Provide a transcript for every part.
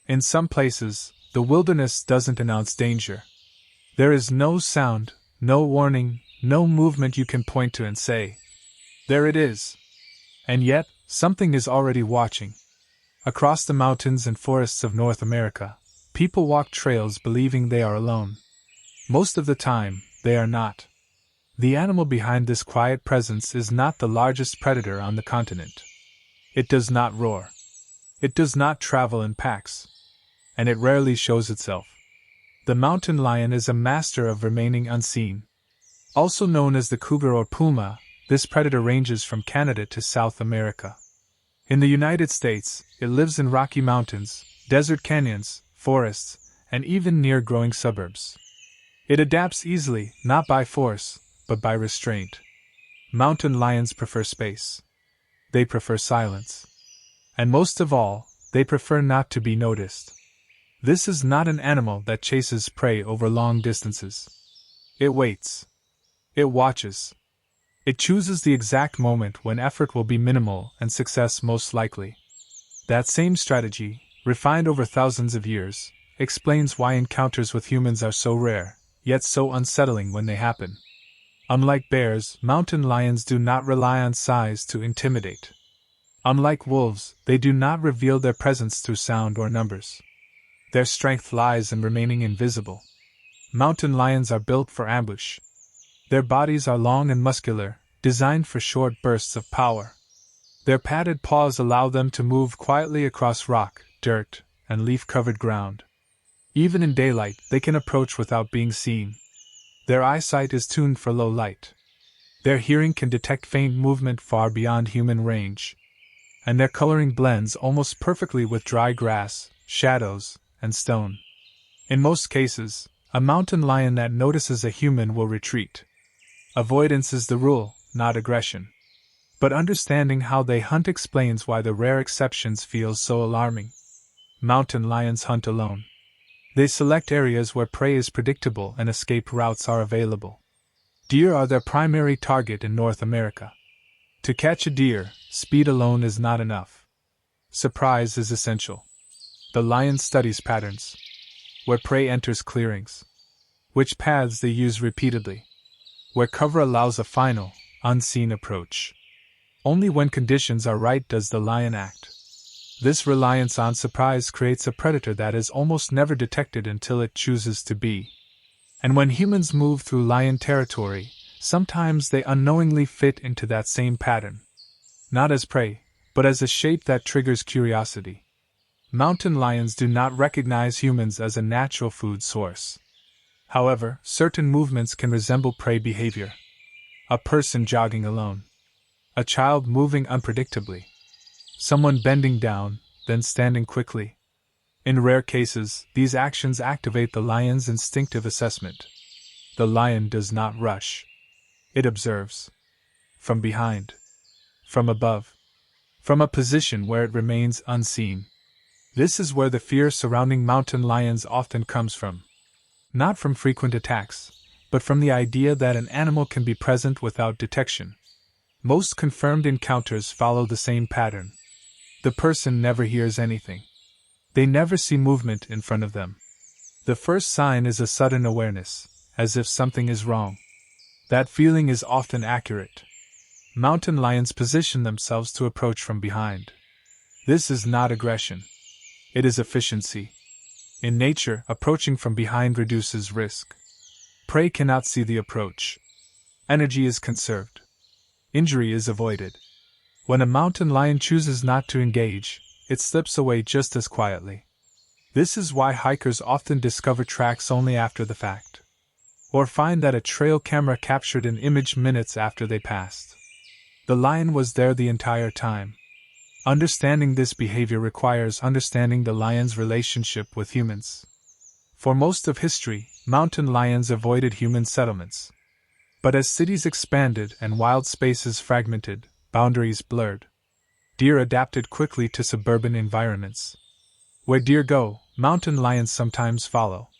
In some places, the wilderness doesn't announce danger. There is no sound, no warning, no movement you can point to and say, "There it is." And yet, something is already watching. Across the mountains and forests of North America, people walk trails believing they are alone. Most of the time, they are not. The animal behind this quiet presence is not the largest predator on the continent. It does not roar. It does not travel in packs. And it rarely shows itself. The mountain lion is a master of remaining unseen. Also known as the cougar or puma, this predator ranges from Canada to South America. In the United States, it lives in rocky mountains, desert canyons, forests, and even near growing suburbs. It adapts easily, not by force, but by restraint. Mountain lions prefer space. They prefer silence. And most of all, they prefer not to be noticed. This is not an animal that chases prey over long distances. It waits. It watches. It chooses the exact moment when effort will be minimal and success most likely. That same strategy, refined over thousands of years, explains why encounters with humans are so rare, yet so unsettling when they happen. Unlike bears, mountain lions do not rely on size to intimidate. Unlike wolves, they do not reveal their presence through sound or numbers. Their strength lies in remaining invisible. Mountain lions are built for ambush. Their bodies are long and muscular, designed for short bursts of power. Their padded paws allow them to move quietly across rock, dirt, and leaf-covered ground. Even in daylight, they can approach without being seen. Their eyesight is tuned for low light. Their hearing can detect faint movement far beyond human range. And their coloring blends almost perfectly with dry grass, shadows, and stone. In most cases, a mountain lion that notices a human will retreat. Avoidance is the rule, not aggression. But understanding how they hunt explains why the rare exceptions feel so alarming. Mountain lions hunt alone. They select areas where prey is predictable and escape routes are available. Deer are their primary target in North America. To catch a deer, speed alone is not enough. Surprise is essential. The lion studies patterns. Where prey enters clearings. Which paths they use repeatedly. Where cover allows a final, unseen approach. Only when conditions are right does the lion act. This reliance on surprise creates a predator that is almost never detected until it chooses to be. And when humans move through lion territory, sometimes they unknowingly fit into that same pattern. Not as prey, but as a shape that triggers curiosity. Mountain lions do not recognize humans as a natural food source. However, certain movements can resemble prey behavior. A person jogging alone. A child moving unpredictably. Someone bending down, then standing quickly. In rare cases, these actions activate the lion's instinctive assessment. The lion does not rush. It observes. From behind. From above. From a position where it remains unseen. This is where the fear surrounding mountain lions often comes from. Not from frequent attacks, but from the idea that an animal can be present without detection. Most confirmed encounters follow the same pattern. The person never hears anything. They never see movement in front of them. The first sign is a sudden awareness, as if something is wrong. That feeling is often accurate. Mountain lions position themselves to approach from behind. This is not aggression. It is efficiency. In nature, approaching from behind reduces risk. Prey cannot see the approach. Energy is conserved. Injury is avoided. When a mountain lion chooses not to engage, it slips away just as quietly. This is why hikers often discover tracks only after the fact. Or find that a trail camera captured an image minutes after they passed. The lion was there the entire time. Understanding this behavior requires understanding the lion's relationship with humans. For most of history, mountain lions avoided human settlements. But as cities expanded and wild spaces fragmented, boundaries blurred. Deer adapted quickly to suburban environments. Where deer go, mountain lions sometimes follow.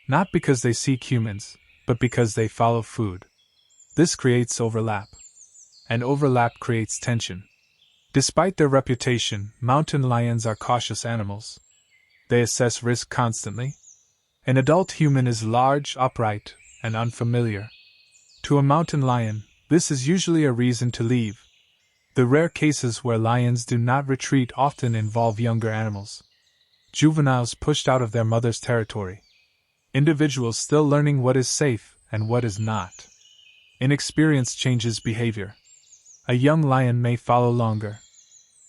Not because they seek humans, but because they follow food. This creates overlap. And overlap creates tension. Despite their reputation, mountain lions are cautious animals. They assess risk constantly. An adult human is large, upright, and unfamiliar. To a mountain lion, this is usually a reason to leave. The rare cases where lions do not retreat often involve younger animals. Juveniles pushed out of their mother's territory. Individuals still learning what is safe and what is not. Inexperience changes behavior. A young lion may follow longer.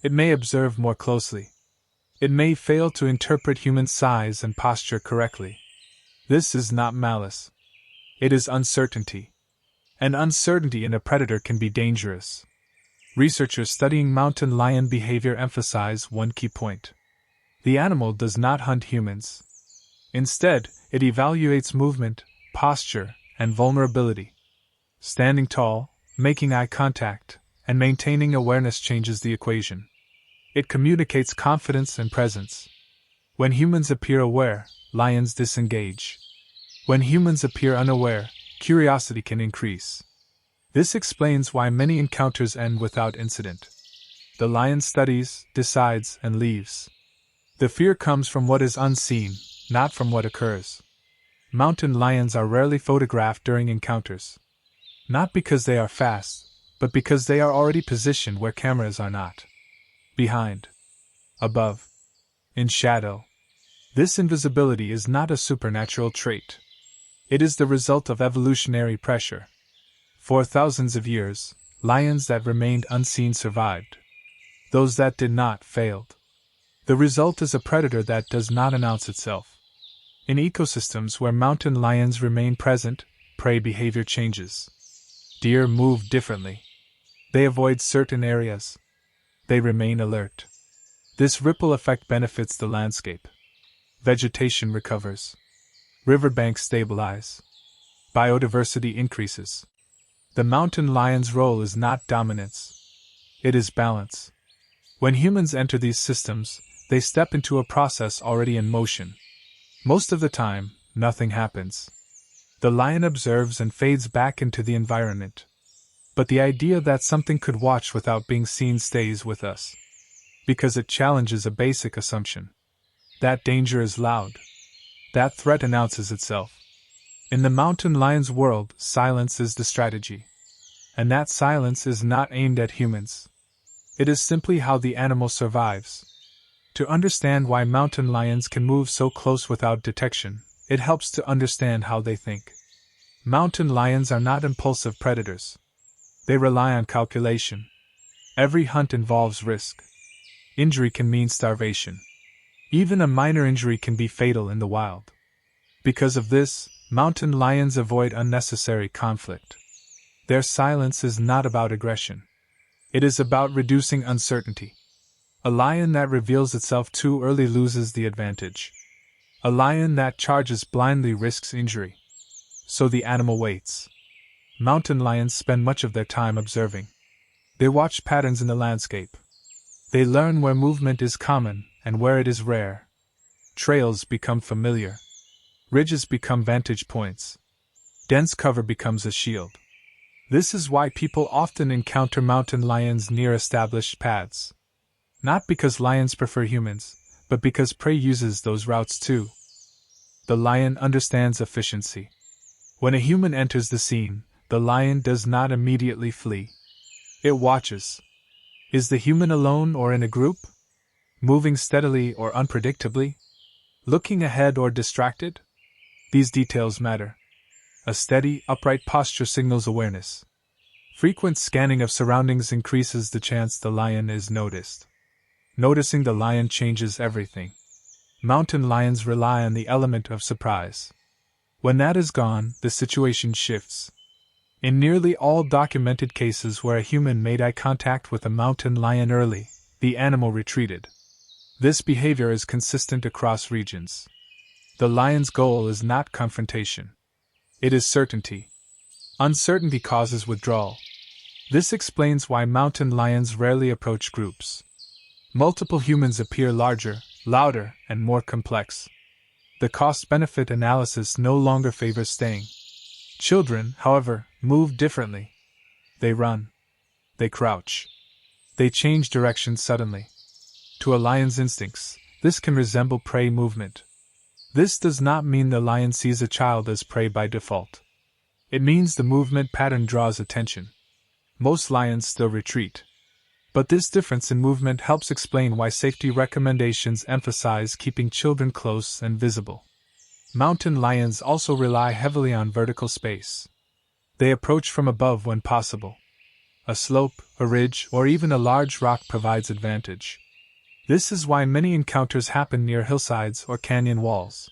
It may observe more closely. It may fail to interpret human size and posture correctly. This is not malice. It is uncertainty. And uncertainty in a predator can be dangerous. Researchers studying mountain lion behavior emphasize one key point. The animal does not hunt humans. Instead, it evaluates movement, posture, and vulnerability. Standing tall, making eye contact, and maintaining awareness changes the equation. It communicates confidence and presence. When humans appear aware, lions disengage. When humans appear unaware, curiosity can increase. This explains why many encounters end without incident. The lion studies, decides, and leaves. The fear comes from what is unseen, not from what occurs. Mountain lions are rarely photographed during encounters. Not because they are fast, but because they are already positioned where cameras are not. Behind. Above. In shadow. This invisibility is not a supernatural trait. It is the result of evolutionary pressure. For thousands of years, lions that remained unseen survived. Those that did not failed. The result is a predator that does not announce itself. In ecosystems where mountain lions remain present, prey behavior changes. Deer move differently. They avoid certain areas. They remain alert. This ripple effect benefits the landscape. Vegetation recovers. Riverbanks stabilize. Biodiversity increases. The mountain lion's role is not dominance. It is balance. When humans enter these systems, they step into a process already in motion. Most of the time, nothing happens. The lion observes and fades back into the environment. But the idea that something could watch without being seen stays with us. Because it challenges a basic assumption. That danger is loud. That threat announces itself. In the mountain lion's world, silence is the strategy. And that silence is not aimed at humans. It is simply how the animal survives. To understand why mountain lions can move so close without detection, it helps to understand how they think. Mountain lions are not impulsive predators. They rely on calculation. Every hunt involves risk. Injury can mean starvation. Even a minor injury can be fatal in the wild. Because of this, mountain lions avoid unnecessary conflict. Their silence is not about aggression. It is about reducing uncertainty. A lion that reveals itself too early loses the advantage. A lion that charges blindly risks injury. So the animal waits. Mountain lions spend much of their time observing. They watch patterns in the landscape. They learn where movement is common and where it is rare. Trails become familiar. Ridges become vantage points. Dense cover becomes a shield. This is why people often encounter mountain lions near established paths. Not because lions prefer humans, but because prey uses those routes too. The lion understands efficiency. When a human enters the scene, the lion does not immediately flee. It watches. Is the human alone or in a group? Moving steadily or unpredictably? Looking ahead or distracted? These details matter. A steady, upright posture signals awareness. Frequent scanning of surroundings increases the chance the lion is noticed. Noticing the lion changes everything. Mountain lions rely on the element of surprise. When that is gone, the situation shifts. In nearly all documented cases where a human made eye contact with a mountain lion early, the animal retreated. This behavior is consistent across regions. The lion's goal is not confrontation. It is certainty. Uncertainty causes withdrawal. This explains why mountain lions rarely approach groups. Multiple humans appear larger, louder, and more complex. The cost-benefit analysis no longer favors staying. Children, however, move differently. They run. They crouch. They change direction suddenly. To a lion's instincts, This can resemble prey movement. This does not mean the lion sees a child as prey by default. It means the movement pattern draws attention. Most lions still retreat. But this difference in movement helps explain why safety recommendations emphasize keeping children close and visible. Mountain lions also rely heavily on vertical space. They approach from above when possible. A slope, a ridge, or even a large rock provides advantage. This is why many encounters happen near hillsides or canyon walls.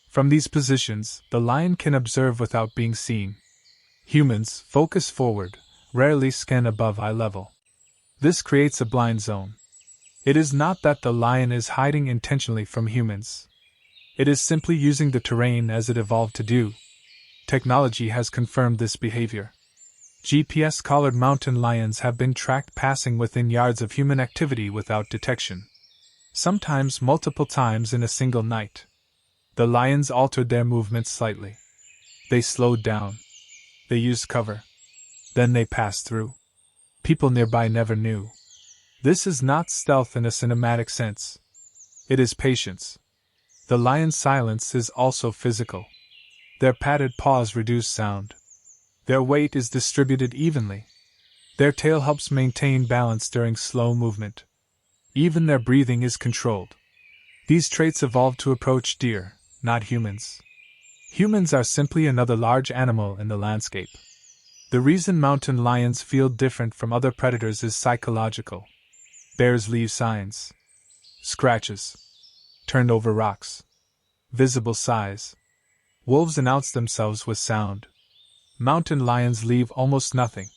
From these positions, the lion can observe without being seen. Humans focus forward, rarely scan above eye level. This creates a blind zone. It is not that the lion is hiding intentionally from humans. It is simply using the terrain as it evolved to do. Technology has confirmed this behavior. GPS-collared mountain lions have been tracked passing within yards of human activity without detection. Sometimes multiple times in a single night. The lions altered their movements slightly. They slowed down. They used cover. Then they passed through. People nearby never knew. This is not stealth in a cinematic sense. It is patience. The lion's silence is also physical. Their padded paws reduce sound. Their weight is distributed evenly. Their tail helps maintain balance during slow movement. Even their breathing is controlled. These traits evolved to approach deer, not humans. Humans are simply another large animal in the landscape. The reason mountain lions feel different from other predators is psychological. Bears leave signs. Scratches. Turned over rocks. Visible size. Wolves announce themselves with sound. Mountain lions leave almost nothing.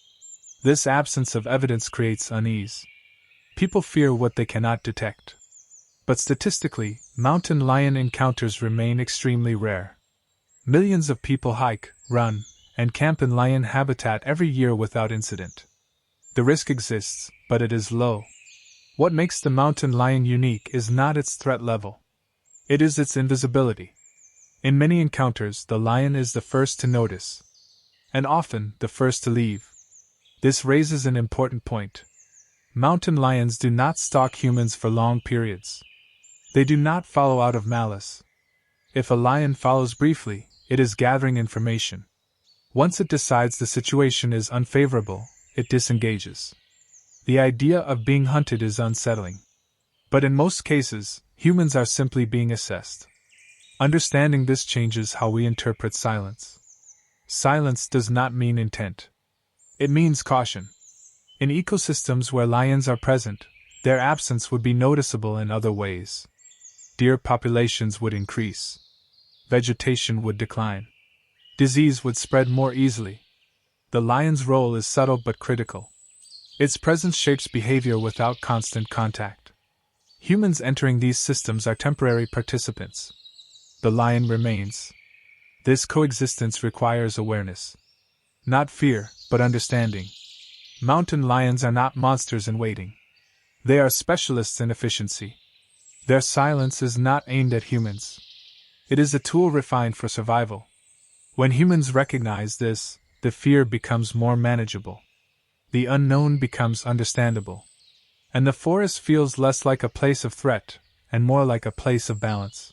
This absence of evidence creates unease. People fear what they cannot detect. But statistically, mountain lion encounters remain extremely rare. Millions of people hike, run, and camp in lion habitat every year without incident. The risk exists, but it is low. What makes the mountain lion unique is not its threat level. It is its invisibility. In many encounters, the lion is the first to notice. And often, the first to leave. This raises an important point. Mountain lions do not stalk humans for long periods. They do not follow out of malice. If a lion follows briefly, it is gathering information. Once it decides the situation is unfavorable, it disengages. The idea of being hunted is unsettling. But in most cases, humans are simply being assessed. Understanding this changes how we interpret silence. Silence does not mean intent. It means caution. In ecosystems where lions are present, their absence would be noticeable in other ways. Deer populations would increase. Vegetation would decline. Disease would spread more easily. The lion's role is subtle but critical. Its presence shapes behavior without constant contact. Humans entering these systems are temporary participants. The lion remains. This coexistence requires awareness. Not fear, but understanding. Mountain lions are not monsters in waiting. They are specialists in efficiency. Their silence is not aimed at humans. It is a tool refined for survival. When humans recognize this, the fear becomes more manageable. The unknown becomes understandable. And the forest feels less like a place of threat, and more like a place of balance.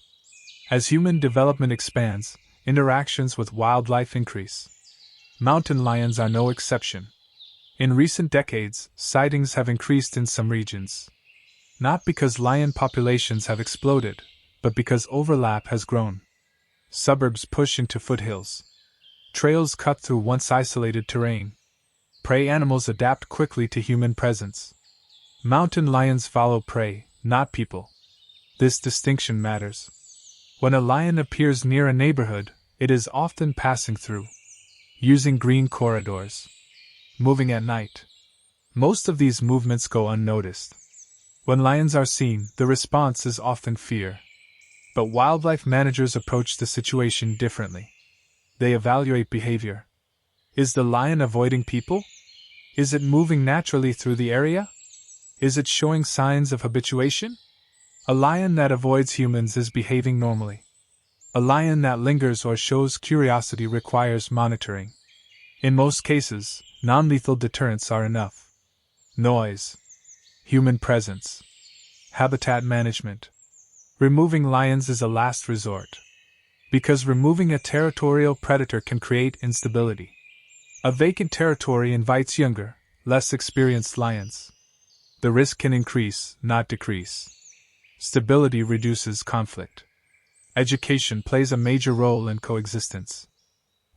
As human development expands, interactions with wildlife increase. Mountain lions are no exception. In recent decades, sightings have increased in some regions. Not because lion populations have exploded, but because overlap has grown. Suburbs push into foothills. Trails cut through once isolated terrain. Prey animals adapt quickly to human presence. Mountain lions follow prey, not people. This distinction matters. When a lion appears near a neighborhood, it is often passing through. Using green corridors. Moving at night. Most of these movements go unnoticed. When lions are seen, the response is often fear. But wildlife managers approach the situation differently. They evaluate behavior. Is the lion avoiding people? Is it moving naturally through the area? Is it showing signs of habituation? A lion that avoids humans is behaving normally. A lion that lingers or shows curiosity requires monitoring. In most cases, non-lethal deterrents are enough. Noise. Human presence. Habitat management. Removing lions is a last resort. Because removing a territorial predator can create instability. A vacant territory invites younger, less experienced lions. The risk can increase, not decrease. Stability reduces conflict. Education plays a major role in coexistence.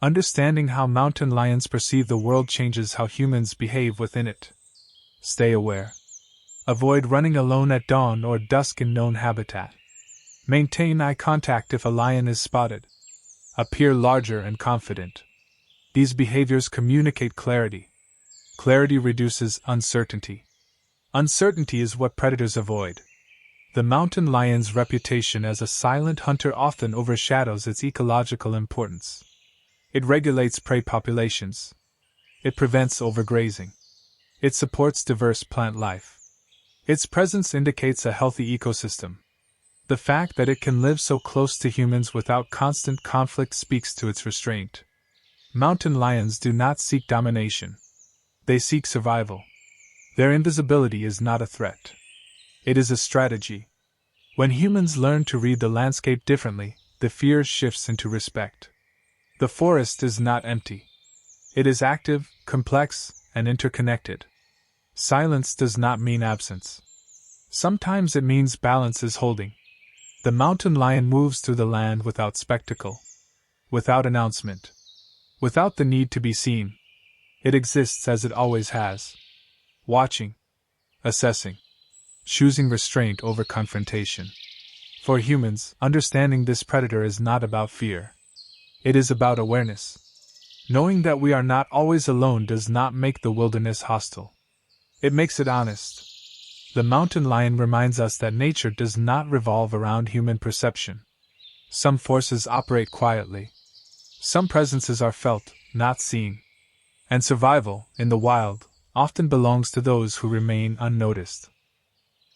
Understanding how mountain lions perceive the world changes how humans behave within it. Stay aware. Avoid running alone at dawn or dusk in known habitat. Maintain eye contact if a lion is spotted. Appear larger and confident. These behaviors communicate clarity. Clarity reduces uncertainty. Uncertainty is what predators avoid. The mountain lion's reputation as a silent hunter often overshadows its ecological importance. It regulates prey populations. It prevents overgrazing. It supports diverse plant life. Its presence indicates a healthy ecosystem. The fact that it can live so close to humans without constant conflict speaks to its restraint. Mountain lions do not seek domination. They seek survival. Their invisibility is not a threat. It is a strategy. When humans learn to read the landscape differently, the fear shifts into respect. The forest is not empty. It is active, complex, and interconnected. Silence does not mean absence. Sometimes it means balance is holding. The mountain lion moves through the land without spectacle, without announcement, without the need to be seen. It exists as it always has. Watching, assessing, choosing restraint over confrontation. For humans, understanding this predator is not about fear. It is about awareness. Knowing that we are not always alone does not make the wilderness hostile. It makes it honest. The mountain lion reminds us that nature does not revolve around human perception. Some forces operate quietly. Some presences are felt, not seen. And survival, in the wild, often belongs to those who remain unnoticed.